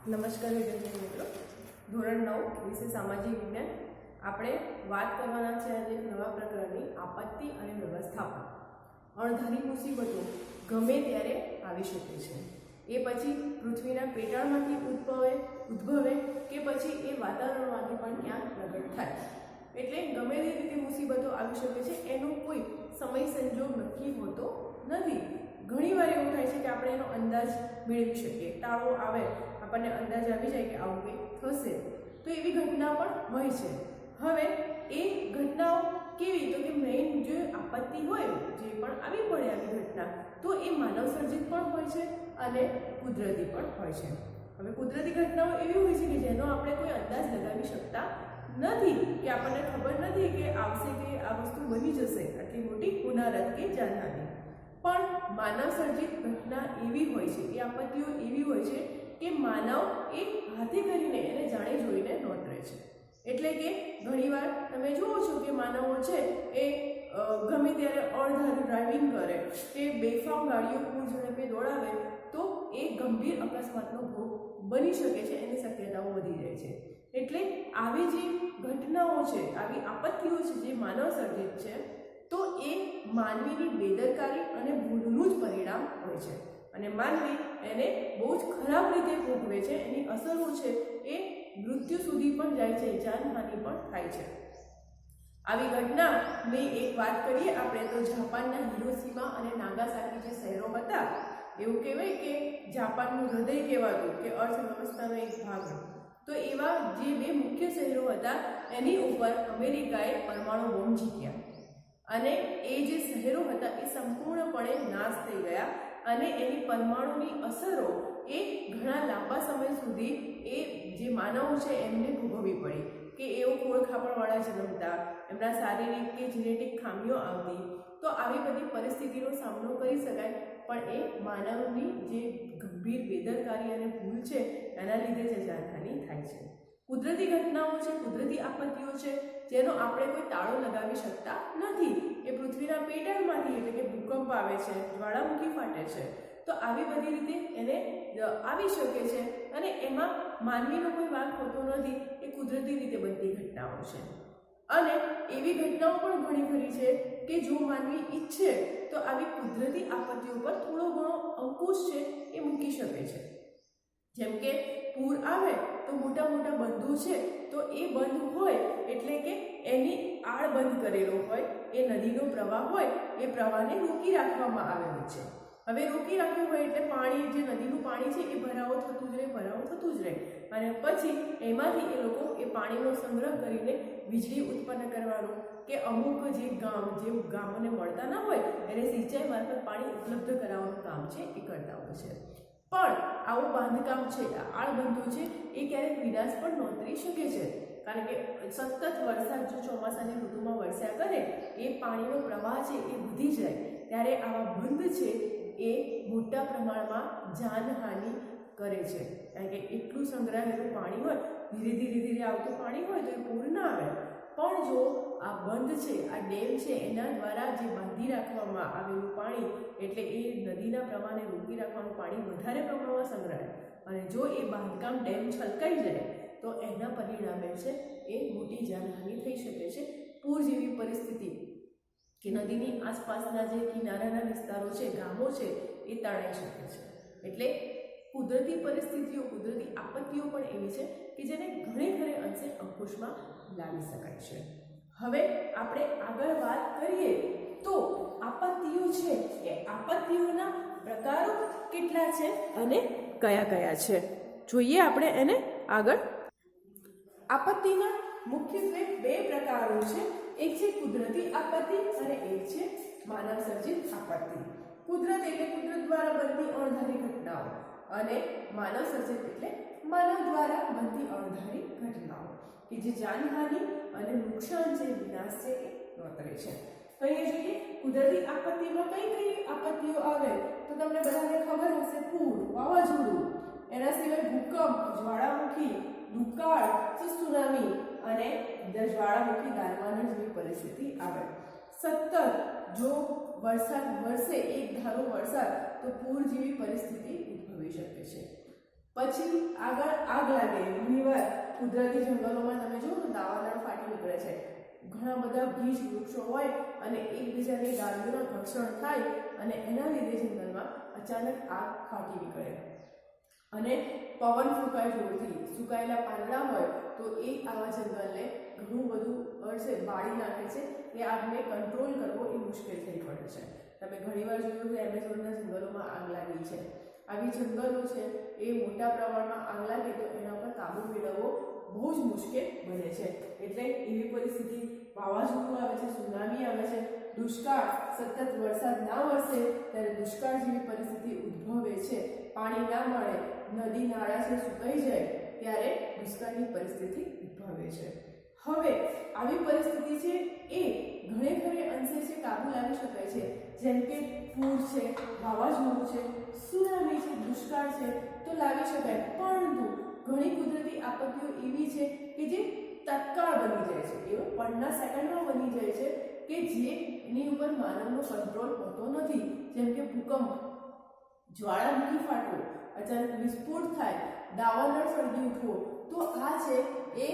નમસ્કાર વિદ્યાર્થી મિત્રો, ધોરણ 9 વિશે સામાજિક વિજ્ઞાન આપણે વાત કરવાના છે આજે નવા પ્રકારની આપત્તિ અને વ્યવસ્થાપન. અણધારી મુસીબતો ગમે ત્યારે આવી શકે છે. એ પછી પૃથ્વીના પેટાળમાંથી ઉદ્ભવે કે પછી એ વાતાવરણમાંથી પણ ક્યાંક પ્રગટ થાય. એટલે ગમે તે રીતે મુસીબતો આવી શકે છે, એનો કોઈ સમય સંજોગ નક્કી હોતો નથી. ઘણીવાર એવું થાય છે કે આપણે એનો અંદાજ મેળવી શકીએ. તાળો આવે, આપણને અંદાજ આવી જાય કે આવું કંઈ થશે, તો એવી ઘટના પણ હોય છે. હવે એ ઘટનાઓ કેવી, તો કે મેઇન જે આપત્તિ હોય, જે પણ આવી પડે આવી ઘટના, તો એ માનવ સર્જિત પણ હોય છે અને કુદરતી પણ હોય છે. હવે કુદરતી ઘટનાઓ એવી હોય છે કે જેનો આપણે કોઈ અંદાજ લગાવી શકતા નથી, કે આપણને ખબર નથી કે આવશે કે આ વસ્તુ બની જશે, આટલી મોટી હોનારત કે જાનહાની. પણ માનવ સર્જિત ઘટના એવી હોય છે, એ આપત્તિઓ એવી હોય છે કે માનવ એ હાથે કરીને એને જાણી જોઈને નોંધે છે. એટલે કે ઘણીવાર તમે જુઓ છો કે માનવો છે એ ગમે ત્યારે અણધાર્યું ડ્રાઇવિંગ કરે કે બેફામ ગાડીઓ પૂર ઝડપે દોડાવે, તો એ ગંભીર અકસ્માતનો ભોગ બની શકે છે, એની શક્યતાઓ વધી જાય છે. એટલે આવી જે ઘટનાઓ છે, આવી આપત્તિઓ છે જે માનવ સર્જિત છે, તો એ માનવીની બેદરકારી અને ભૂલનું જ પરિણામ હોય છે. અને માનવી એને બહુ જ ખરાબ રીતે ભોગવે છે. એની અસરો છે એ મૃત્યુ સુધી પણ જાય છે, જાનહાનિ પણ થાય છે. આવી ઘટનાની એક વાત કરીએ આપણે તો જાપાનના હિરોશીમા અને નાગાસાકી જે શહેરો હતા, એવું કહેવાય કે જાપાનનું હૃદય કહેવાતું, કે અર્થવ્યવસ્થાનો એક ભાગ. તો એવા જે બે મુખ્ય શહેરો હતા, એની ઉપર અમેરિકાએ પરમાણુ બોમ્બ જીત્યા અને એ જે શહેરો હતા એ સંપૂર્ણપણે નાશ થઈ ગયા. અને એની પરમાણુની અસરો એ ઘણા લાંબા સમય સુધી એ જે માનવો છે એમને ભોગવવી પડી, કે એઓ ખોળખાપણવાળા જન્મતા, એમના શારીરિક કે જેનેટિક ખામીઓ આવતી. તો આવી બધી પરિસ્થિતિનો સામનો કરી શકાય, પણ એ માનવની જે ગંભીર બેદરકારી અને ભૂલ છે એના લીધે જ જાનહાનિ થાય છે. કુદરતી ઘટનાઓ છે, કુદરતી આપત્તિઓ છે, જેનો આપણે કોઈ તાળો લગાવી શકતા નથી. એ પૃથ્વીના પેટાળમાંથી, એટલે કે ભૂકંપ આવે છે, જ્વાળામુખી ફાટે છે, તો આવી બધી રીતે એને આવી શકે છે અને એમાં માનવીનો કોઈ વાંક હોતો નથી. એ કુદરતી રીતે બનતી ઘટનાઓ છે. અને એવી ઘટનાઓ પણ ઘણી ખરી છે કે જો માનવી ઈચ્છે તો આવી કુદરતી આપત્તિઓ પર થોડો ઘણો અંકુશ છે એ મૂકી શકે છે. જેમ કે પૂર આવે તો મોટા મોટા બંધો છે, તો એ બંધ હોય એટલે કે એની આડ બંધ કરેલો હોય, એ નદીનો પ્રવાહ હોય, એ પ્રવાહને રોકી રાખવામાં આવેલો છે. હવે રોકી રાખ્યું હોય એટલે પાણી, જે નદીનું પાણી છે એ ભરાવો થતું જ રહે. અને પછી એમાંથી એ લોકો એ પાણીનો સંગ્રહ કરીને વીજળી ઉત્પન્ન કરવાનું, કે અમુક જે ગામોને મળતા ના હોય એને સિંચાઈ મારફત પાણી ઉપલબ્ધ કરાવવાનું કામ છે એ કરતા હોય છે. પણ આવું બાંધકામ છે, આળબંધો છે, એ ક્યારેક વિનાશ પણ નોંધી શકે છે. કારણ કે સતત વરસાદ જો ચોમાસાની ઋતુમાં વરસ્યા કરે, એ પાણીનો પ્રવાહ છે એ વધી જાય, ત્યારે આવા બંધ છે એ મોટા પ્રમાણમાં જાનહાનિ કરે છે. કારણ કે એટલું સંગ્રહાયેલું પાણી હોય, ધીરે આવતું પાણી હોય તો એ પૂર ના આવે. પણ જો આ બંધ છે, આ ડેમ છે, એના દ્વારા જે બાંધી રાખવામાં આવેલું પાણી, એટલે એ નદીના પ્રવાહને રોકી રાખવાનું પાણી વધારે પ્રમાણમાં સંગ્રહાય, અને જો એ બાંધકામ ડેમ છલકાઈ જાય તો એના પરિણામે છે એ મોટી જાનહાનિ થઈ શકે છે. પૂર જેવી પરિસ્થિતિ, કે નદીની આસપાસના જે કિનારાના વિસ્તારો છે, ગામો છે, એ તણાઈ શકે છે. એટલે કુદરતી પરિસ્થિતિઓ, કુદરતી આપત્તિઓ પણ એવી છે કે જેને ઘણે અંશે અંકુશમાં લાવી શકાય છે. હવે આપણે આગળ વાત કરીએ તો આપત્તિઓ છે, એ આપત્તિઓના પ્રકારો કેટલા છે અને કયા છે, જોઈએ આપણે એને આગળ. આપત્તિના મુખ્યત્વે બે પ્રકારો છે. એક છે કુદરતી આપત્તિ અને એક છે માનવ સર્જિત આપત્તિ. કુદરત એટલે કુદરત દ્વારા બનતી અણધારી ઘટનાઓ, અને માનવ સર્જિત એટલે માનવ દ્વારા બનતી અણધારી ઘટનાઓ, કે જે જાનહાનિ અને નુકસાન છે, વિનાશ છે એ નોંધે છે. તો અહીંયા જોઈએ કુદરતી આપત્તિમાં કઈ આપત્તિઓ આવે તો તમને બધાને ખબર હશે. પૂર, વાવાઝોડું, એના સિવાય ભૂકંપ, જ્વાળામુખી, દુકાળ, સુનામી અને જ્વાળામુખી દારૂણ જેવી પરિસ્થિતિ આવે. સતત જો વરસાદ વરસે, એક ધારો વરસાદ, તો પૂર જેવી પરિસ્થિતિ ઉદ્ભવી શકે છે. પછી આગળ આગ લાગે. ઘણીવાર કુદરતી જંગલોમાં તમે જુઓ તો દાવાનળ ફાટી નીકળે છે. ઘણા બધા ગીચ વૃક્ષો હોય અને એકબીજાની ડાળીઓના ઘર્ષણ થાય અને એના લીધે જંગલમાં અચાનક આગ ફાટી નીકળે અને પવન ફૂંકાય જોરથી. સુકાયેલા પાંદડા હોય તો એ આવા જંગલને ઘણું બધું છે બાળી નાખે છે. એ આગને કંટ્રોલ કરવો એ મુશ્કેલ થઈ પડે છે. તમે ઘણીવાર જોયું કે એમેઝોનના જંગલોમાં આગ લાગી છે. આવી જંગલો છે એ મોટા પ્રમાણમાં આગ લાગે તો એના પર કાબૂ મેળવવો બહુ જ મુશ્કેલ બને છે. એટલે એવી પરિસ્થિતિ, વાવાઝોડું આવે છે, સુનામી આવે છે, દુષ્કાળ, સતત વરસાદ ના વરસે ત્યારે દુષ્કાળ જેવી પરિસ્થિતિ ઉદ્ભવે છે. પાણી ના મળે, નદી નાળા છે સુકાઈ જાય ત્યારે દુષ્કાળની પરિસ્થિતિ ઉદ્ભવે છે. હવે આવી પરિસ્થિતિ છે એ ઘણે ઘણે અંશે છે કાબુ લાવી શકાય છે. જેમ કે પૂર છે, વાવાઝોડું છે, સુનામી છે, દુષ્કાળ છે તો લાવી શકાય. પરંતુ ઘણી કુદરતી આપત્તિઓ એવી છે કે જે તત્કાળ બની જાય છે, એવો પળના સેકન્ડમાં બની જાય છે કે જેની ઉપર માનવનો કંટ્રોલ હોતો નથી. જેમ કે ભૂકંપ, જ્વાળામુખી ફાટવો, અચાનક વિસ્ફોટ થાય, દાવાનળ સળગી ઉઠવો, તો આ છે એ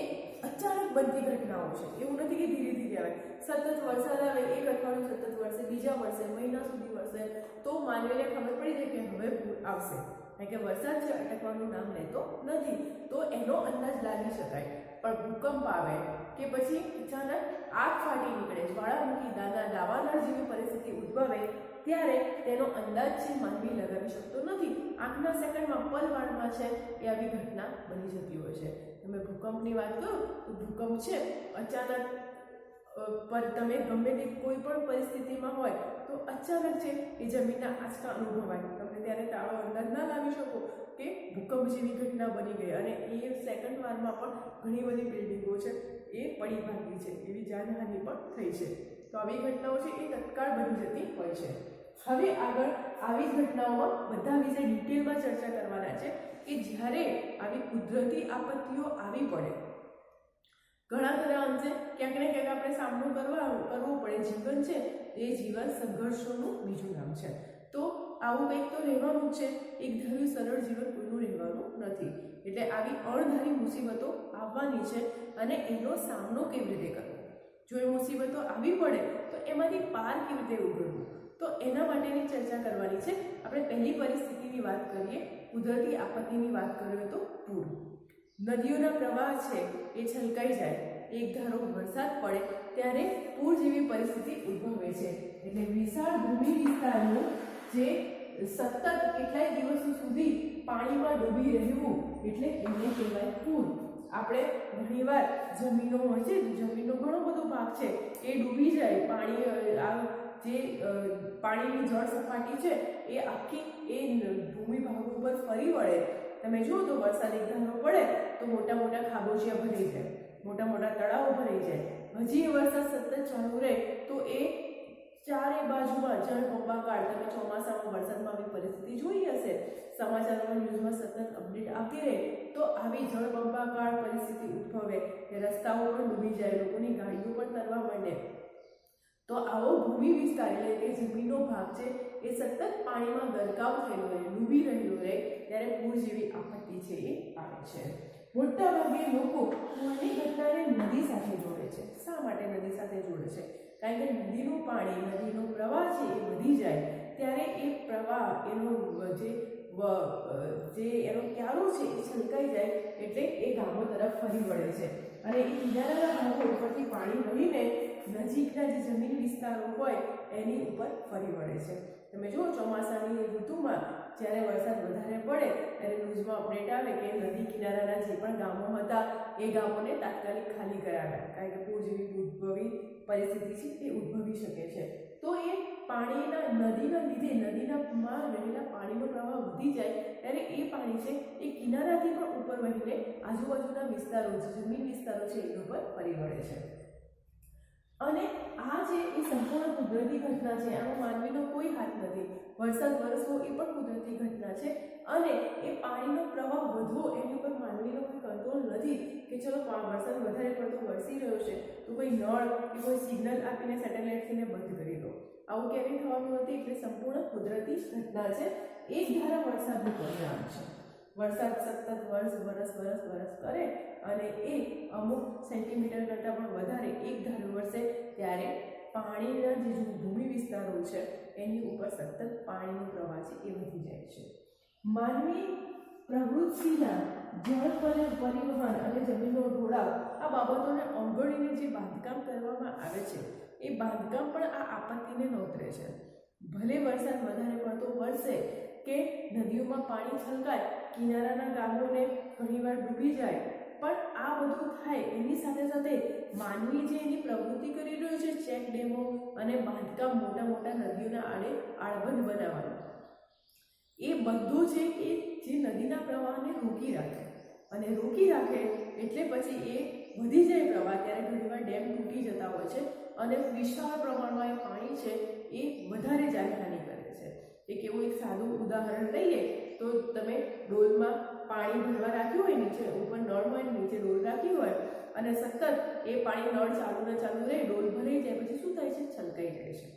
અચાનક બનતી ઘટનાઓ છે. એવું નથી કે ધીરે ધીરે આવે. સતત વરસાદ આવે, એક અઠવાડિયું સતત વરસે, બીજા વર્ષે, મહિના સુધી વરસે તો માનવીને ખબર પડી જાય કે હવે પૂર આવશે. કારણ કે વરસાદ છે અટકવાનું નામ લેતો નથી, તો એનો અંદાજ લાગી શકાય. પણ ભૂકંપ આવે કે પછી અચાનક આગ ફાટી નીકળે, જ્વાળામુખી, દાવાનળ જેવી પરિસ્થિતિ ઉદ્ભવે ત્યારે તેનો અંદાજ છે માનવી લગાવી શકતો નથી. આંખના સેકન્ડમાં, પલવારમાં છે એ આવી ઘટના બની જતી હોય છે. તમે ભૂકંપની વાત કરો તો ભૂકંપ છે અચાનક પર તમે ગમે તે કોઈ પણ પરિસ્થિતિમાં હોય તો અચાનક છે એ જમીનના આંચકા અનુભવાય. તમે ત્યારે તાળો અંદાજ ના લાવી શકો કે ભૂકંપ જેવી ઘટના બની ગઈ અને એ સેકન્ડ વારમાં પણ ઘણી બધી બિલ્ડિંગો છે એ પડી ભાંગી છે, એવી જાનહાનિ પણ થઈ છે. તો આવી ઘટનાઓ છે એ તત્કાળ બની જતી હોય છે. હવે આગળ આવી ઘટનાઓમાં બધા વિશે ડિટેલમાં ચર્ચા કરવાના છે કે જ્યારે આવી કુદરતી આપત્તિઓ આવી પડે, ઘણા ખરા અંશે ક્યાંક ને ક્યાંક આપણે સામનો કરવો પડે. જીવન છે એ જીવન સંઘર્ષોનું બીજું નામ છે. તો આવું કંઈક તો રહેવાનું જ છે. એક ધાર્યું સરળ જીવન કોઈનું રહેવાનું નથી. એટલે આવી અણધારી મુસીબતો આવવાની છે અને એનો સામનો કેવી રીતે કરવો, જો એ મુસીબતો આવી પડે તો એમાંથી પાર કેવી રીતે ઉગરવું, તો એના માટેની ચર્ચા કરવાની છે. આપણે પહેલી પરિસ્થિતિની વાત કરીએ, કુદરતી આપત્તિની વાત કરીએ તો પૂર. નદીઓના પ્રવાહ છે એ છલકાઈ જાય, એક ધારો વરસાદ પડે ત્યારે પૂર જેવી પરિસ્થિતિ ઉદ્ભવે છે. એટલે વિશાળ ભૂમિ વિસ્તારનું જે સતત કેટલાય દિવસો સુધી પાણીમાં ડૂબી રહેવું એટલે એને કહેવાય પૂર. આપણે ઘણીવાર જમીનો હોય છે, જમીનનો ઘણો બધો ભાગ છે એ ડૂબી જાય, પાણી જે પાણીની જળ સપાટી છે એ આખી એ ભૂમિ ભાગ ઉપર ફરી વળે. તમે જુઓ તો વરસાદ એક ધારો પડે તો મોટા મોટા ખાબોચિયા ભરાઈ જાય, મોટા મોટા તળાવો ભરાઈ જાય. હજી એ વરસાદ સતત ચાલુ રહે તો એ ચારે બાજુમાં જળબંબાકાર. તમે ચોમાસામાં વરસાદમાં આવી પરિસ્થિતિ જોઈ હશે, સમાચારોમાં, ન્યૂઝમાં સતત અપડેટ આવતી રહે તો આવી જળબંબાકાર પરિસ્થિતિ ઉદ્ભવે, રસ્તાઓ પણ ડૂબી જાય, લોકોની ગાડીઓ પણ તરવા માંડે. તો આવો ભૂમિ વિસ્તાર એટલે કે જમીનનો ભાગ છે એ સતત પાણીમાં ગરકાવ થયેલો રહે, ડૂબી રહેલો રહે ત્યારે પૂર જેવી આપત્તિ છે એ આવે છે. મોટા ભાગે લોકો પૂરની ઘટનાને નદી સાથે જોડે છે. શા માટે નદી સાથે જોડે છે? કારણ કે નદીનું પાણી, નદીનો પ્રવાહ છે એ વધી જાય ત્યારે એ પ્રવાહ એનો જે એનો ક્યારો છે એ છલકાઈ જાય એટલે એ ગામો તરફ ફરી વળે છે અને એ કિનારાના ભાગો ઉપરથી પાણી વહીને નજીકના જે જમીન વિસ્તારો હોય એની ઉપર ફરી વળે છે. તમે જુઓ ચોમાસાની ઋતુમાં જ્યારે વરસાદ વધારે પડે ત્યારે ન્યૂઝમાં અપડેટ આવે કે નદી કિનારાના જે પણ ગામો હતા એ ગામોને તાત્કાલિક ખાલી કરાવ્યા, કારણ કે પૂર જેવી ઉદ્ભવી પરિસ્થિતિ છે એ ઉદ્ભવી શકે છે. તો એ પાણીના નદીના લીધે નદીનામાં રહેલા પાણીનો પ્રવાહ વધી જાય ત્યારે એ પાણી છે એ કિનારાથી પણ ઉપર વહીને આજુબાજુના વિસ્તારો, જમીન વિસ્તારો છે એના પર ફરી વળે છે. અને આ જે એ સંપૂર્ણ કુદરતી ઘટના છે, આમાં માનવીનો કોઈ હાથ નથી. વરસાદ વરસવો એ પણ કુદરતી ઘટના છે અને એ પાણીનો પ્રવાહ વધવો એની ઉપર માનવીનો કોઈ કંટ્રોલ નથી કે ચલો વરસાદ વધારે પડતો વરસી રહ્યો છે તો કોઈ નળ કે કોઈ સિગ્નલ આપીને સેટેલાઇટને બંધ કરી દો. આવું ક્યારેય થવાનું નથી. એટલે સંપૂર્ણ કુદરતી ઘટના છે. એક ધારા વરસાદનું પરિણામ છે. વરસાદ સતત વરસ કરે અને એ અમુક સેન્ટીમીટર કરતાં પણ વધારે એક ધારું વરસે ત્યારે પાણીના જે ભૂમિ વિસ્તારો છે એની ઉપર સતત પાણીનો પ્રવાહ છે એ વધી જાય છે. માનવી પ્રવૃત્તિના જળ પરિવહન અને જમીનનો ઢોળાવ આ બાબતોને અવગણીને જે બાંધકામ કરવામાં આવે છે એ બાંધકામ પણ આ આપત્તિને નોતરે છે. ભલે વરસાદ વધારે પડતો વરસે કે નદીઓમાં પાણી છલકાય, કિનારાના ગામોને ઘણીવાર ડૂબી જાય, પણ આ બધું થાય એની સાથે સાથે માનવી જે એની પ્રવૃત્તિ કરી રહ્યો છે, ચેક ડેમો અને બાંધકામ મોટા નદીઓના આડબંધ બનાવવાનું, એ બધું છે એ જે નદીના પ્રવાહને રોકી રાખે અને રોકી રાખે એટલે પછી એ વધી જાય પ્રવાહ ત્યારે ઘણીવાર ડેમ તૂટી જતા હોય છે અને વિશાળ પ્રમાણમાં એ પાણી છે એ વધારે જાનહાનિ કરે છે. એક એવું એક સાદું ઉદાહરણ લઈએ તો તમે ડોલમાં પાણી ભરવા રાખ્યું હોય, નીચે ઉપર નળમાં નીચે ડોલ રાખી હોય અને સતત એ પાણી નળ ચાલુ રહે, ડોલ ભરાઈ જાય, પછી શું થાય છે? છલકાઈ જાય છે.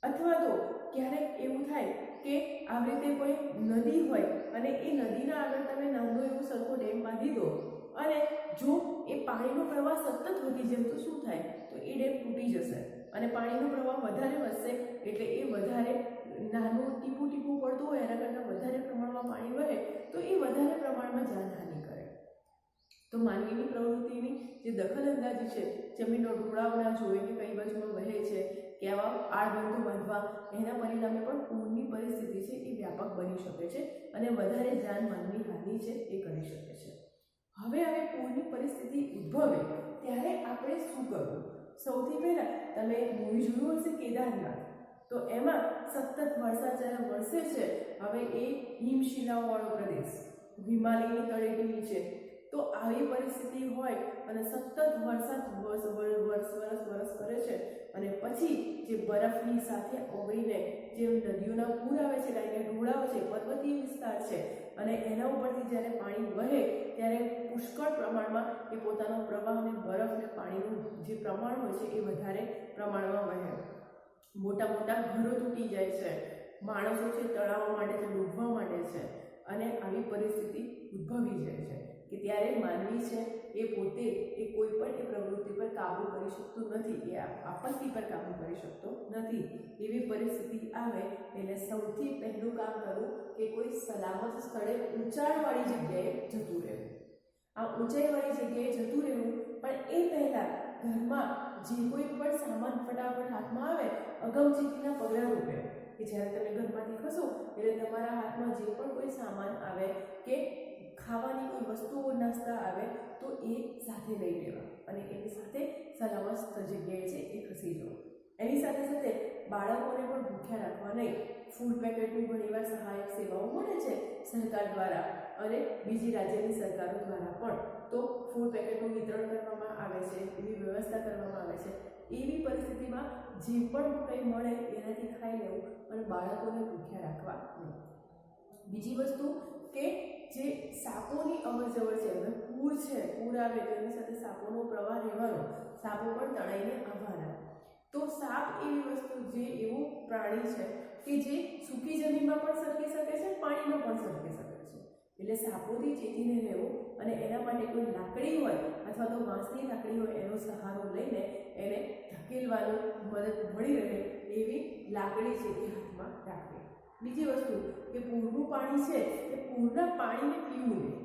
અથવા તો ક્યારેક એવું થાય કે આવી રીતે કોઈ નદી હોય અને એ નદીના આગળ તમે નાનો એવો સરખો ડેમ બાંધી દો અને જો એ પાણીનો પ્રવાહ સતત વધી જાય તો શું થાય? તો એ ડેમ તૂટી જશે અને પાણીનો પ્રવાહ વધારે વધશે એટલે એ વધારે નાનું ટીપું પડતું હોય એના કરતાં વધારે પ્રમાણમાં પાણી વહે તો એ વધારે પ્રમાણમાં જાનહાનિ કરે. તો માનવીની પ્રવૃત્તિની જે દખલઅંદાજી છે, જમીનનો ઢોળાવ ના જોઈએ કે કઈ બાજુમાં વહે છે, કેવા આડબંધો બાંધવા, એના પરિણામે પણ પૂરની પરિસ્થિતિ છે એ વ્યાપક બની શકે છે અને વધારે જાનમાલની હાનિ છે એ કરી શકે છે. હવે પૂરની પરિસ્થિતિ ઉદ્ભવે ત્યારે આપણે શું કરવું? સૌથી પહેલાં તમે મૂવી જોયું હશે કેદારનાથ, તો એમાં સતત વરસાદ જ્યારે વરસે છે, હવે એ હિમશિલાઓવાળો પ્રદેશ, હિમાલયની તળેટીની છે, તો આવી પરિસ્થિતિ હોય અને સતત વરસાદ વરસ કરે છે અને પછી જે બરફની સાથે ઓગળીને જે નદીઓના પૂર આવે છે, કારણ કે ઢોળાવ છે, પર્વતીય વિસ્તાર છે અને એના ઉપરથી જ્યારે પાણી વહે ત્યારે પુષ્કળ પ્રમાણમાં એ પોતાનો પ્રવાહ અને બરફ અને પાણીનું જે પ્રમાણ હોય છે એ વધારે પ્રમાણમાં વહે. મોટા ઘરો તૂટી જાય છે, માણસો છે તળાવવા માટે છે, ડૂબવા માંડે છે અને આવી પરિસ્થિતિ ઉદ્ભવી જાય છે કે ત્યારે માનવી છે એ પોતે એ કોઈ પણ એ પ્રવૃત્તિ પર કાબૂ કરી શકતું નથી, એ આપત્તિ પર કાબૂ કરી શકતો નથી. એવી પરિસ્થિતિ આવે એટલે સૌથી પહેલું કામ કરવું કે કોઈ સલામત સ્થળે ઊંચાણવાળી જગ્યાએ જતું રહેવું. આ ઊંચાઈવાળી જગ્યાએ જતું રહેવું, પણ એ પહેલાં ઘરમાં જે કોઈ પણ સામાન ફટાફટ હાથમાં આવે અગમચેતીના પગલાં રૂપે કે જ્યારે તમે ઘરમાંથી ખસો એટલે તમારા હાથમાં જે પણ કોઈ સામાન આવે કે ખાવાની કોઈ વસ્તુઓ નાસ્તા આવે તો એ સાથે લઈ લેવા અને એની સાથે સલામત જગ્યાએ છે એ ખસી જવું. એની સાથે સાથે બાળકોને પણ ભૂખ્યા રાખવા નહીં. ફૂડ પેકેટની ઘણીવાર સહાયક સેવાઓ મળે છે સરકાર દ્વારા અને બીજી રાજ્યની સરકારો દ્વારા પણ, તો ફૂડ પેકેટનું વિતરણ કરવામાં આવે છે, એવી વ્યવસ્થા કરવામાં આવે છે. એવી પરિસ્થિતિમાં જે પણ કંઈ મળે એનાથી ખાઈ લેવું અને બાળકોને ભૂખ્યા રાખવા નહીં. બીજી વસ્તુ કે જે સાપોની અવરજવર છે, હવે પૂર આવે તો એની સાથે સાપોનો પ્રવાહ રહેવાનો, સાપો પણ તણાઈને આવવાના. તો સાપ એવી વસ્તુ, જે એવું પ્રાણી છે કે જે સૂકી જમીનમાં પણ સરકી શકે છે, પાણીમાં પણ સરકી શકે છે. એટલે સાપોથી ચેતીને રહેવું અને એના માટે કોઈ લાકડી હોય અથવા તો વાંસની લાકડી હોય એનો સહારો લઈને એને ધકેલવાનું મદદ મળી રહે એવી લાકડી છે એ હાથમાં રાખવી. બીજી વસ્તુ કે પૂરનું પાણી છે એ પૂરના પાણીને પીવું નહીં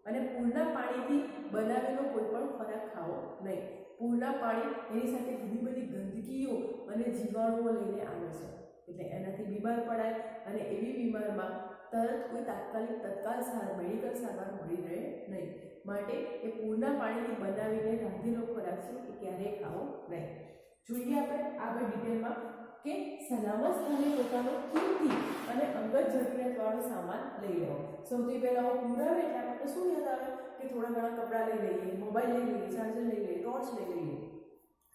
અને પૂરના પાણીથી બનાવેલો કોઈ પણ ખોરાક ખાવો નહીં. પૂરના પાણી એની સાથે ઘણી બધી ગંદકીઓ અને જીવાણુઓ લઈને આવે છે એટલે એનાથી બીમાર પડાય અને એવી બીમારમાં તરત કોઈ તત્કાલ મેડિકલ સારવાર મળી રહે નહીં. માટે એ પૂરના પાણીથી બનાવીને રાંધેલો ખોરાક છે એ ક્યારેય ખાવો નહીં. જોઈએ આપણે આગળ ડિટેલમાં કે સલામત સ્થાને પોતાનો કિંમતી અને અંગત જરૂરિયાતવાળો સામાન લઈ લેવો. સૌથી પહેલાં પૂર આવે એટલે આપણને શું યાદ આવે કે થોડા ઘણા કપડાં લઈ લઈએ, મોબાઈલ લઈ લઈએ, ચાર્જર લઈ લઈએ, ટોર્ચ લઈ લઈએ,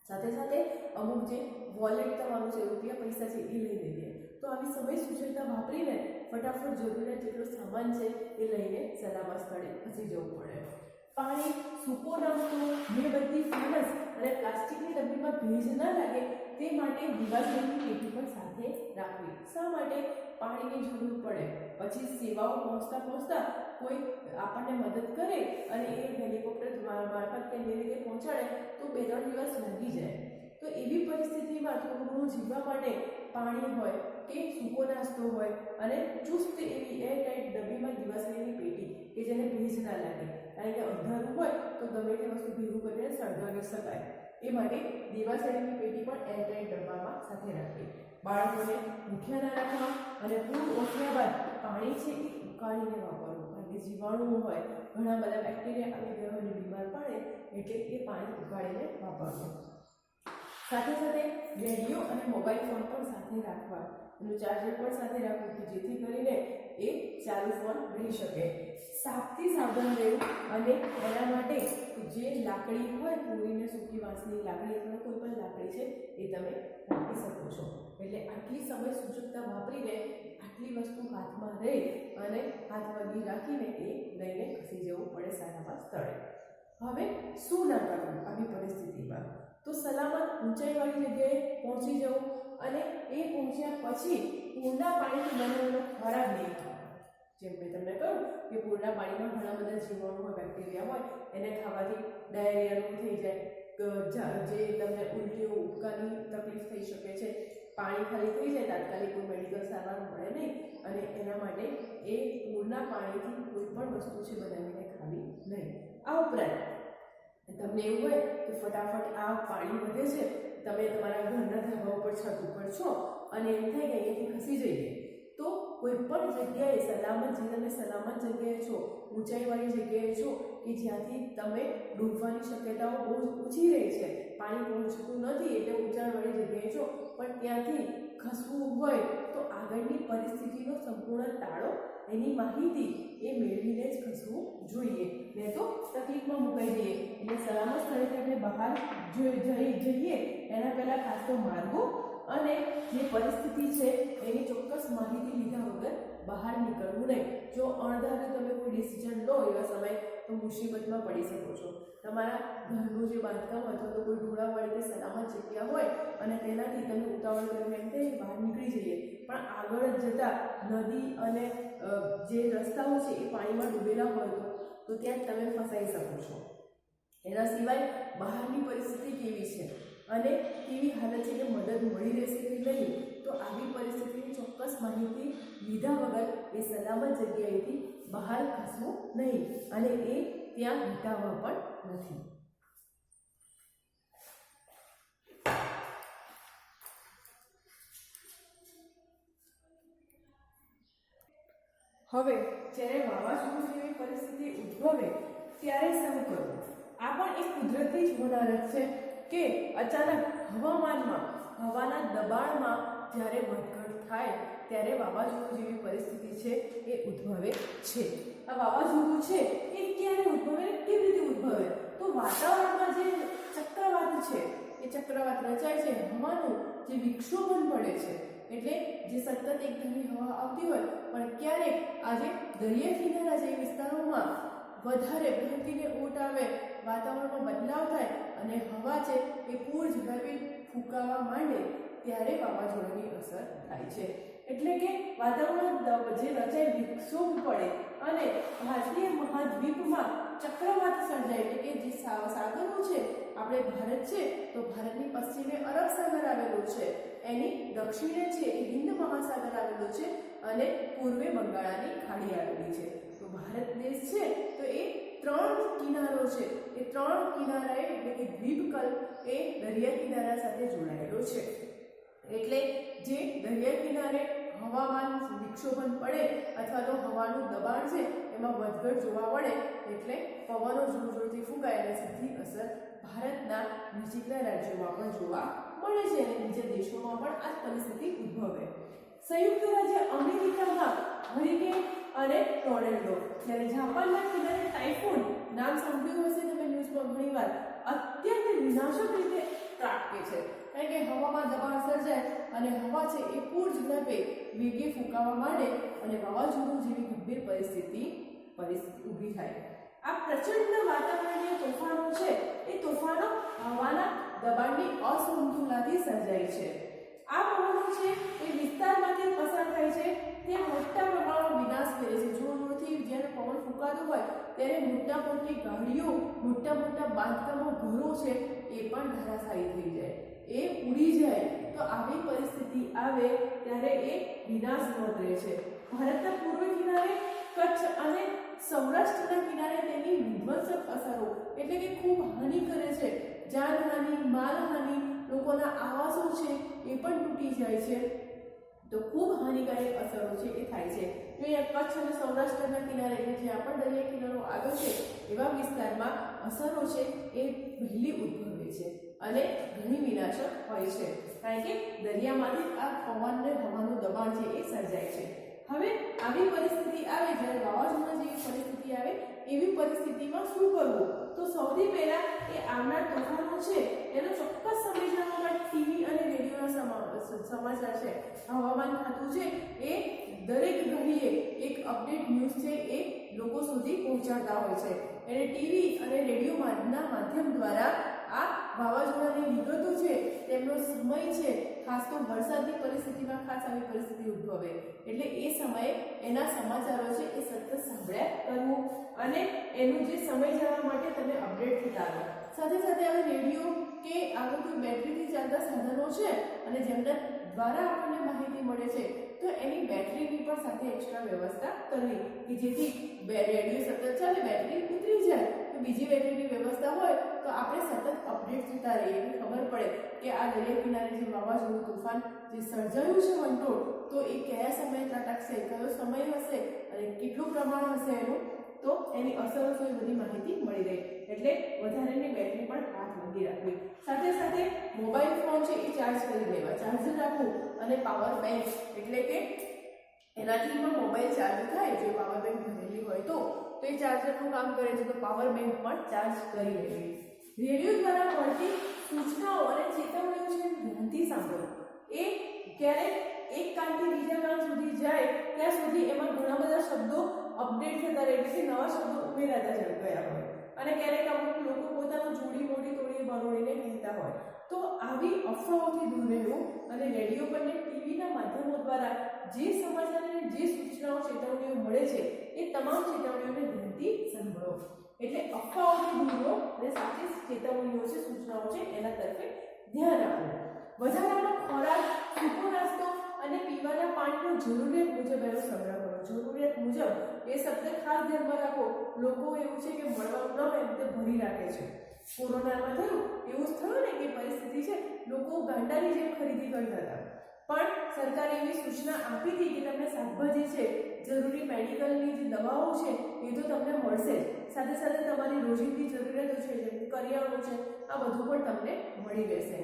સાથે સાથે અમુક જે વોલેટ તમારું છે, રૂપિયા પૈસા છે એ લઈ લઈએ. તો આવી સમય સૂચકતા વાપરીને ફટાફટ જરૂરિયાત જેટલો સામાન છે એ લઈને સલામત સ્થળે ખસી જવું પડે. પાણી, સૂકો નાસ્તો, મીણબત્તી, ફાનસ અને પ્લાસ્ટિકની ડબ્બીમાં ભેજ ન લાગે તે માટે દીવાસળીની પેટી પણ સાથે રાખવી. શા માટે? પાણીની જરૂર પડે, પછી સેવાઓ પહોંચતા પહોંચતા કોઈ આપણને મદદ કરે અને એ હેલિકોપ્ટર મારફત કે એવી રીતે પહોંચાડે તો 2-3 દિવસ લાગી જાય. તો એવી પરિસ્થિતિમાં થોડું ઘણું જીવવા માટે પાણી હોય કે સૂકો નાસ્તો હોય અને ચુસ્ત એવી એરટાઈટ ડબ્બીમાં દિવાસળીની પેટી કે જેને ભેજ ના લાગે, કારણ કે અંધારું હોય તો ગમે તે વસ્તુ ભેગું કરીને સળગાવી શકાય. એ માટે દિવાસળીની પેટી પણ એરટાઈટ ડબ્બામાં સાથે રાખવી. બાળકોને ભૂખ્યા ના રાખવા અને પૂર ઓછ્યા બાદ પાણી છે એ ઉકાળીને વાપરવું, કારણ કે જીવાણુઓ હોય, ઘણા બધા બેક્ટેરિયા આવી ગયા હોય અને બીમાર પડે એટલે એ પાણી ઉકાળીને વાપરવું. સાથે સાથે રેડિયો અને મોબાઈલ ફોન પણ સાથે રાખવા, એનું ચાર્જર પણ સાથે રાખવું કે જેથી કરીને એ ચાલુ ફોન રહી શકે. સાપથી સાવધાન રહેવું અને એના માટે જે લાકડી હોય, પૂરીને સૂકી વાંસની લાકડી અથવા કોઈ પણ લાકડી છે એ તમે રાખી શકો છો. એટલે આટલી સમય સૂચકતા વાપરીને આટલી વસ્તુ હાથમાં રહી અને હાથમાં ઘી રાખીને એ લઈને ખસી જવું પડે સારામાં સ્થળે. હવે શું ના કરવું આવી પરિસ્થિતિમાં? તો સલામત ઊંચાઈવાળી જગ્યાએ પહોંચી જવું અને એ પહોંચ્યા પછી પૂરના પાણીથી બનેલો ખોરાક નહીં ખાવાનો. જેમ મેં તમને કહ્યું કે પૂરના પાણીમાં ઘણા બધા જીવાણુ હોય, બેક્ટેરિયા હોય, એને ખાવાથી ડાયરિયાનું થઈ જાય, જે તમને ઉલટીઓ ઉપકારની તકલીફ થઈ શકે છે. પાણી ખાલી થઈ જાય તાત્કાલિક કોઈ મેડિકલ સારવાર મળે નહીં અને એના માટે એ પૂરના પાણીથી કોઈ પણ વસ્તુ છે બનાવીને ખાવી નહીં. આ ઉપરાંત તમને એવું હોય કે ફટાફટ આ પાણી વધે છે, તમે તમારા ઘરના ધાબા ઉપર છત ઉપર છો અને એમ થાય કે અહીંયાથી ખસી જઈએ, તો કોઈ પણ જગ્યાએ સલામત, જે તમે સલામત જગ્યાએ છો, ઊંચાઈવાળી જગ્યાએ છો કે જ્યાંથી તમે ડૂબવાની શક્યતાઓ બહુ ઓછી રહી છે, પાણી પહોંચતું નથી એટલે ઊંચાઈવાળી જગ્યાએ છો, પણ ત્યાંથી ખસવું હોય તો આગળની પરિસ્થિતિનો સંપૂર્ણ તાળો, એની માહિતી એ મેળવીને જ ખસવું જોઈએ, નહીં તો તકલીફમાં મુકાઈ જઈએ. એટલે સલામત સ્થળેથી આપણે બહાર જઈએ એના પહેલાં ખાસ તો માર્ગો અને જે પરિસ્થિતિ છે એની ચોક્કસ માહિતી લીધા વગર બહાર નીકળવું નહીં. જો અણધાર્યું તમે કોઈ ડિસિઝન લો એવા સમય તો મુસીબતમાં પડી શકો છો. તમારા ઘરનું જે બાંધકામ અથવા તો કોઈ ઢોળાવાળી કે સલામત જગ્યા હોય અને તેનાથી તમે ઉતાવળ કરીને એમ થાય બહાર નીકળી જઈએ, પણ આગળ જ જતાં નદી અને જે રસ્તાઓ છે એ પાણીમાં ડૂબેલા હોય તો ત્યાં તમે ફસાઈ શકો છો. એના સિવાય બહારની પરિસ્થિતિ કેવી છે અને કેવી હાલત છે કે મદદ મળી રહેશે કે નહીં, તો આવી પરિસ્થિતિની ચોક્કસ માહિતી લીધા વગર એ સલામત જગ્યાએથી બહાર ખસવું નહીં અને એ ત્યાં વિતાવવા પણ નથી. હવે જ્યારે વાવાઝોડું જેવી પરિસ્થિતિ ઉદ્ભવે ત્યારે શું કરવું? આ પણ એક કુદરતી જ હોનારત છે કે અચાનક હવામાનમાં, હવાના દબાણમાં જ્યારે વધઘટ થાય ત્યારે વાવાઝોડું જેવી પરિસ્થિતિ છે એ ઉદ્ભવે છે. આ વાવાઝોડું છે એ ક્યારે ઉદ્ભવે, કેવી રીતે ઉદ્ભવે? તો વાતાવરણમાં જે ચક્રવાત છે એ ચક્રવાત રચાય છે, હવાનું જે વિક્ષોભન પડે છે, એટલે જે સતત એકધારી હવા આવતી હોય પણ ક્યારેક આજે દરિયા કિનારા જે વિસ્તારોમાં વધારે ભરતીને ઊંટ આવે, વાતાવરણમાં બદલાવ થાય અને હવા છે એ પૂર ઝડપે ફૂંકાવા માંડે ત્યારે વાવાઝોડાની અસર થાય છે. એટલે કે વાતાવરણ જે રચાય વિક્ષોભ પડે અને ભારતીય મહાદ્વીપમાં ચક્રવાત સર્જાય, એટલે કે જે સાગરો છે, આપણે ભારત છે તો ભારતની પશ્ચિમે અરબ સાગર આવેલો છે, એની દક્ષિણે છે એ હિન્દ મહાસાગર આવેલો છે અને પૂર્વે બંગાળાની ખાડી આવેલી છે. તો ભારત દેશ છે તો એ 3 કિનારો છે, એ 3 કિનારાએ એટલે કે દ્વીપકલ્પ એ દરિયા કિનારા સાથે જોડાયેલો છે. એટલે જે દરિયા કિનારે હવામાન વિક્ષોભન પડે અથવા તો હવાનું દબાણ છે એમાં વધઘટ જોવા મળે એટલે પવનો જોર જોરથી ફૂંકાય અને સીધી અસર ભારતના નજીકના રાજ્યોમાં પણ જોવા મળે છે અને બીજા દેશોમાં પણ આ પરિસ્થિતિ ઉદ્ભવે. સંયુક્ત રાજ્ય અમેરિકામાં હરિકેન અને ટોર્નેડો, જ્યારે જાપાનના કિનારે ટાઇફૂન, નામ સાંભળ્યું હશે તમે ન્યૂઝમાં ઘણીવાર, અત્યંત વિનાશક રીતે ત્રાટકે છે, કારણ કે હવામાં દબાણ સર્જાય અને હવા છે એ પૂર ઝડપે વેગે ફૂંકાવા માંડે અને વાવાઝોડું જેવી ગંભીર પરિસ્થિતિ ઊભી થાય. આ પ્રચંડ વાતાવરણીય તોફાનો છે એ તોફાનો હવાના દબાણની અસમતુલાથી સર્જાય છે. આ પવનો છે એ વિસ્તારમાંથી પસાર થાય છે તે મોટા પ્રમાણમાં વિનાશ કરે છે. જોરથી જ્યારે પવન ફૂંકાતો હોય ત્યારે મોટા મોટી ગાડીઓ, મોટા મોટા બાંધકામો, ઘરો છે એ પણ ધરાશાયી થઈ જાય, એ ઉડી જાય. તો આવી પરિસ્થિતિ આવે ત્યારે એ વિનાશ નોંધે છે. ભારતના પૂર્વ કિનારે કચ્છ અને સૌરાષ્ટ્રના કિનારે તેની વિધ્વંસક અસરો એટલે કે ખૂબ હાનિ કરે છે. જાનહાનિ, માલહાનિ, લોકોના આવાસો છે એ પણ તૂટી જાય છે. તો ખૂબ હાનિકારક અસરો છે એ થાય છે. જો અહીંયા કચ્છ અને સૌરાષ્ટ્રના કિનારે એટલે જ્યાં પણ દરિયા કિનારો આવ્યો છે એવા વિસ્તારમાં અસરો છે એ વહેલી ઉદ્ભવે છે અને ઘણી વિનાશક હોય છે, કારણ કે દરિયામાંથી આ પવનને હવાનું દબાણ છે એ સર્જાય છે. હવે આવી પરિસ્થિતિ આવે, જ્યારે વાવાઝોડા જેવી પરિસ્થિતિ આવે, એવી પરિસ્થિતિમાં શું કરવું? તો સૌથી પહેલા એ આવનાર તોફાનો છે એનો ચોક્કસ સમય જાણવા માટે ટીવી અને રેડિયોના સમાચાર છે, હવામાન ખાતું છે એ દરેક ઘડીએ એક અપડેટ ન્યૂઝ છે એ લોકો સુધી પહોંચાડતા હોય છે. એટલે ટીવી અને રેડિયોના માધ્યમ દ્વારા આ વાવાઝોડાની વિગતો છે, તેમનો સમય છે, ખાસ તો વરસાદની પરિસ્થિતિમાં ખાસ આવી પરિસ્થિતિ ઉદ્ભવે એટલે એ સમયે એના સમાચારો છે એ સતત સાંભળ્યા કરવું અને એનું જે સમય જાણવા માટે તમે અપડેટ થતા રહો. સાથે સાથે હવે રેડિયો કે આવા કોઈ બેટરીથી ચાલતા સાધનો છે અને જેમના દ્વારા આપણને માહિતી મળે છે, તો એની બેટરીની પણ સાથે એક્સ્ટ્રા વ્યવસ્થા કરવી કે જેથી રેડિયો સતત ચાલે, બેટરી ઉતરી જાય તો બીજી બેટરીની વ્યવસ્થા હોય તો આપણે સતત અપડેટ થતા રહીએ, એવી ખબર પડે કે આ દરિયા કિનારે જે વાવાઝોડું તોફાન જે સર્જાયું છે વંટોળ, તો એ કયા સમયે ત્રાટકશે, કયો સમય હશે અને કેટલું પ્રમાણ હશે એનું, તો એની અસરો છે એ બધી માહિતી મળી રહે. એટલે વધારેની બેટરી પણ હાથ મૂકી રાખવી. સાથે સાથે મોબાઈલ ફોન છે એ ચાર્જ કરી દેવા, ચાર્જર રાખવું અને પાવર બેંક એટલે કે એનાથી પણ મોબાઈલ ચાર્જ થાય, જો પાવર બેંક ભરેલી હોય તો એ ચાર્જરનું કામ કરે છે, તો પાવર બેંક પણ ચાર્જ કરી લેવી. રેડિયો દ્વારા મળતી સૂચનાઓ અને ચેતવણીઓ છે ધ્યાનથી સાંભળો. એ ક્યારેક એક કાનથી બીજા કાન સુધી જાય ત્યાં સુધી એમાં ઘણા બધા શબ્દો અપડેટ થતા રહે, એટલે નવા શબ્દો ઉમેરાતા ગયા હોય અને ક્યારેક અમુક લોકો પોતાનું જોડી મોડી તોડી બરોડીને કહેતા હોય. તો આવી અફવાઓથી દૂર રહેવું અને રેડિયો પરને ટીવીના માધ્યમો દ્વારા જે સમાચાર અને જે સૂચનાઓ ચેતવણીઓ મળે છે એ તમામ ચેતવણીઓને ધ્યાનથી સાંભળો. એટલે અફવાઓથી દૂર રહો અને સાચી ચેતવણીઓ છે, સૂચનાઓ છે એના તરફે ધ્યાન આપો. વધારાનો ખોરાક, સૂકો નાસ્તો અને પીવાના પાણીનો જરૂરિયાત મુજબ એનો સંગ્રહ કરો. જરૂરિયાત મુજબ એ શબ્દ ખાસ ધ્યાનમાં રાખો. લોકો એવું છે કે મળવાનું ન હોય તે ભરી રાખે છે. કોરોનામાં થયું એવું જ થયું ને કે પરિસ્થિતિ છે, લોકો ગાંડાની જેમ ખરીદી કરતા હતા, પણ સરકારે એવી સૂચના આપી હતી કે તમને શાકભાજી છે, જરૂરી મેડિકલની જે દવાઓ છે એ તો તમને મળશે, સાથે સાથે તમારી રોજિંદી જરૂરિયાતો છે જેમ કે કરિયાણું છે આ બધું પણ તમને મળી રહેશે.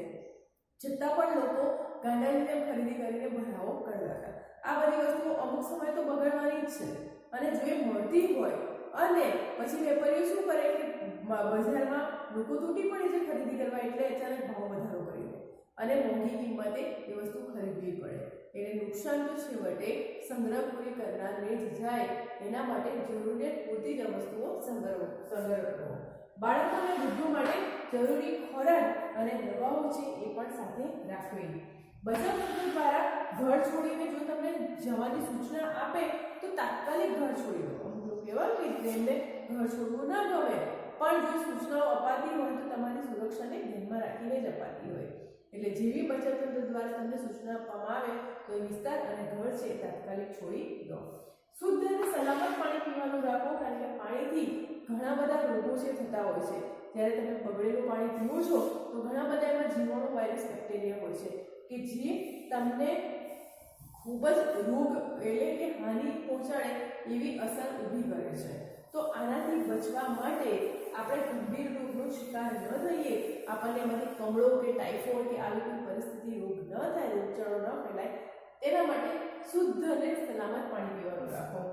છતાં પણ લોકો ગાંડાની જેમ ખરીદી કરીને ભરાવો કરતા હતા. આ બધી વસ્તુઓ અમુક સમય તો બગડવાની જ છે અને જો એ મળતી હોય અને પછી વેપારીઓ શું કરે કે બજારમાં લોકો તૂટી પડે છે ખરીદી કરવા, એટલે અચાનક ભાવ વધારો કરી દે અને મોંઘી કિંમતે એ વસ્તુ ખરીદવી પડે. એટલે નુકસાન તો છેવટે સંગ્રહ પૂરી કરનારને જ જાય. એના માટે જરૂરિયાત પૂરતી જ વસ્તુઓ સંગ્રહ કરવો. બાળકો અને વૃદ્ધો માટે જરૂરી ખોરાક અને દવાઓ છે એ પણ સાથે રાખવી. બચાવ તંત્ર દ્વારા ઘર છોડીને જો તમને જવાની સૂચના આપે તો તાત્કાલિક ઘર છોડી દો. અમુક લોકો એવા કે જેમને ઘર છોડવું ના ગમે, પણ જો સૂચનાઓ અપાતી હોય તો તમારી સુરક્ષાને ધ્યાનમાં રાખીને જ અપાતી હોય. એટલે જેવી બચત તંત્ર દ્વારા તમને સૂચના આપવામાં આવે તો એ વિસ્તાર અને ઘર છે એ તાત્કાલિક છોડી દો. શુદ્ધ અને સલામત પાણી પીવાનું રાખો, કારણ કે પાણીથી ઘણા બધા રોગો છે થતા હોય છે. જ્યારે તમે બગડેલું પાણી પીવો છો તો ઘણા બધા એમાં જીવાણુ, વાયરસ, બેક્ટેરિયા હોય છે કે જે તમને ખૂબ જ રોગ એટલે કે હાનિ પહોંચાડે એવી અસર ઊભી કરે છે. તો આનાથી બચવા માટે આપણે ગંભીર રોગનો શિકાર ન થઈએ, આપણને એમાંથી કમળો કે ટાઇફોઇડ કે આવી કોઈ પરિસ્થિતિ રોગ ન થાય, રોગચાળો ન ફેલાય, તેના માટે શુદ્ધ અને સલામત પાણી પીવાનું રાખો.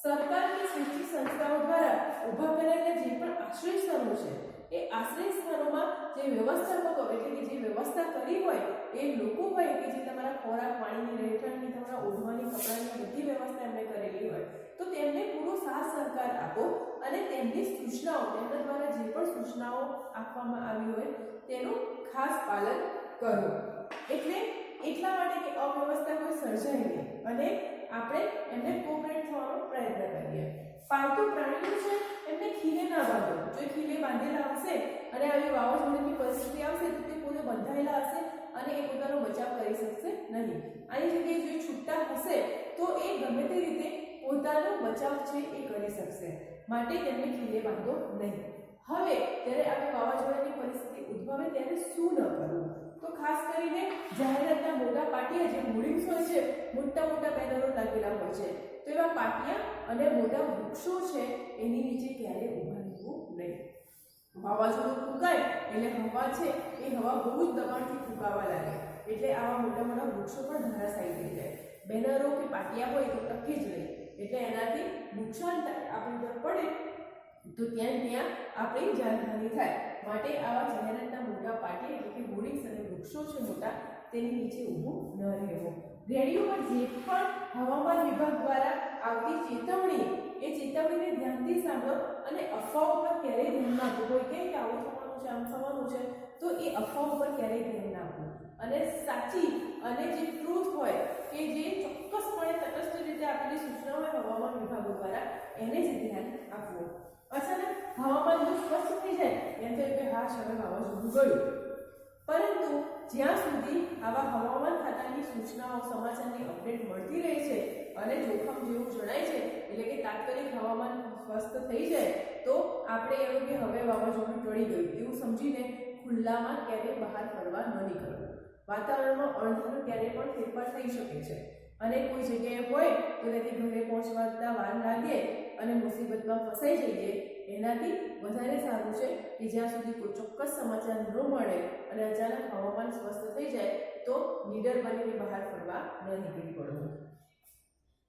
સરકાર કે શૈક્ષણિક સંસ્થાઓ દ્વારા ઊભા કરાયેલા જે પણ આશ્રય સ્થાનો છે એ આશ્રય સ્થાનોમાં જે વ્યવસ્થાપકો એટલે કે જે વ્યવસ્થા કરી હોય એ લોકો હોય કે જે તમારા ખોરાક, પાણીની રહેઠાણની, તમારા ઓઢવાની, કપડાની બધી વ્યવસ્થા એમણે કરેલી હોય, તો તેમને પૂરો સાથ સહકાર આપો અને તેમની સૂચનાઓ, તેમના દ્વારા જે પણ સૂચનાઓ આપવામાં આવી હોય તેનું ખાસ પાલન કરો. એટલે એટલા માટે કે અવ્યવસ્થા કોઈ સર્જાય નહીં અને આપણે એમને કોઓપરેટ થવાનો પ્રયત્ન કરીએ. પાલતુ પ્રાણીઓ છે એમને ખીલે ના બાંધો. જો ખીલે બાંધેલા હશે અને આવી વાવાઝોડાની પરિસ્થિતિ આવશે તો તે પોતે બંધાયેલા હશે અને એ પોતાનો બચાવ કરી શકશે નહીં. આની જગ્યાએ જો છૂટા હશે તો એ ગમે તે રીતે પોતાનો બચાવ છે એ કરી શકશે. માટે તેમને ખીલે બાંધો નહીં. હવે જ્યારે આવી વાવાઝોડાની પરિસ્થિતિ ઉદ્ભવે ત્યારે શું ન કરવું? તો ખાસ કરીને જાહેરાતના મોટા પાટિયા જે હોર્ડિંગ્સ હોય છે, મોટા મોટા બેનરો લાગેલા હોય છે, તો એવા પાટિયા અને મોટા વૃક્ષો છે એની નીચે ક્યારેય ઊભા રહેવું નહીં. વાવાઝોડું ફૂંકાય એટલે હવા છે એ હવા બહુ જ દબાણથી ફૂંકાવા લાગે એટલે આવા મોટા મોટા વૃક્ષો પણ ધરાશાયી થઈ જાય. બેનરો કે પાટિયા હોય તો ટકી જ રહે એટલે એનાથી નુકસાન આપણી પર પડે તો ત્યાં આપણી જાનહાનિ થાય. માટે આવા જાહેરાતના મોટા પાટિયા એટલે કે હોર્ડિંગ્સ અને વૃક્ષો છે મોટા તેની નીચે ઊભું ન રહેવું. રેડિયો પર જે પણ હવામાન વિભાગ દ્વારા આવતી ચેતવણી એ ચેતવણીને ધ્યાનથી સાંભળો અને અફવાઓ પર ક્યારેય ધ્યાન ના આપવું. કોઈ કહે કે આવું થવાનું છે આમ થવાનું છે તો એ અફવાઓ પર ક્યારેય ધ્યાન ના આપવું અને સાચી અને જે ટ્રુથ હોય કે જે ચોક્કસપણે તટસ્થ રીતે આપેલી સૂચનાઓ હોય હવામાન વિભાગો દ્વારા એને જ ધ્યાન આપવું. અચાનક હવામાન જો સ્પષ્ટ થઈ જાય એમ થાય કે હા હવે વાવાઝોડું ગયું, પરંતુ જ્યાં સુધી આવા હવામાન ખાતાની સૂચનાઓ સમાચારની અપડેટ મળતી રહે છે અને જોખમ જેવું જણાય છે એટલે કે તાત્કાલિક હવામાન સ્વસ્થ થઈ જાય તો આપણે એવું કે હવે વાવાઝોડું ટળી ગયું એવું સમજીને ખુલ્લામાં ક્યારેય બહાર ફરવા ન નીકળવું. વાતાવરણમાં અણધારો ક્યારેય પણ ફેરફાર થઈ શકે છે અને કોઈ જગ્યાએ હોય તો ત્યાંથી ઘરે પહોંચવા વાર લાગે અને મુસીબતમાં ફસાઈ જઈએ એનાથી વધારે સારું છે કે જ્યાં સુધી કોઈ ચોક્કસ સમાચાર ન મળે અને અચાનક હવામાન સ્વસ્થ થઈ જાય તો નીડર બનીને બહાર ફરવા ન નીકળી પડવું.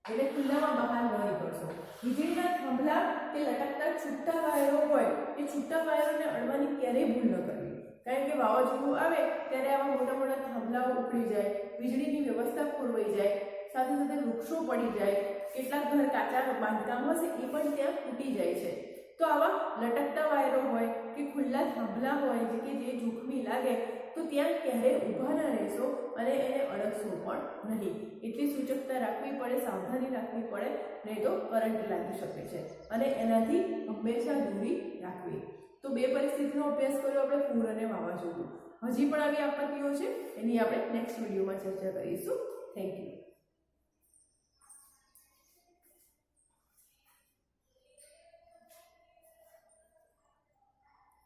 એટલે ખુલ્લામાં બહાર ન નીકળશો. વીજળીના થાંભલા કે લટકતા છૂટા વાયરો હોય એ છૂટા વાયરોને અડવાની ક્યારેય ભૂલ ન કરવી. કારણ કે વાવાઝોડું આવે ત્યારે આવા મોટા મોટા થાંભલાઓ ઉખડી જાય, વીજળીની વ્યવસ્થા ખોરવાઈ જાય, સાથે સાથે વૃક્ષો પડી જાય, કેટલાક ઘર કાચા બાંધકામ હશે એ પણ ત્યાં તૂટી જાય છે. તો આવા લટકતા વાયરો હોય કે ખુલ્લા થાંભલા હોય કે જે જોખમી લાગે તો ત્યાં ક્યારેય ઊભા ના રહેશો અને એને અડકશો પણ નહીં. એટલી સૂચકતા રાખવી પડે, સાવધાની રાખવી પડે, નહીં તો કરંટ લાગી શકે છે અને એનાથી હંમેશા દૂરી રાખવી. તો બે પરિસ્થિતિનો અભ્યાસ કર્યો આપણે, પૂર અને વાવાઝોડું. હજી પણ આવી આપત્તિઓ છે એની આપણે નેક્સ્ટ વિડીયોમાં ચર્ચા કરીશું. Thank you.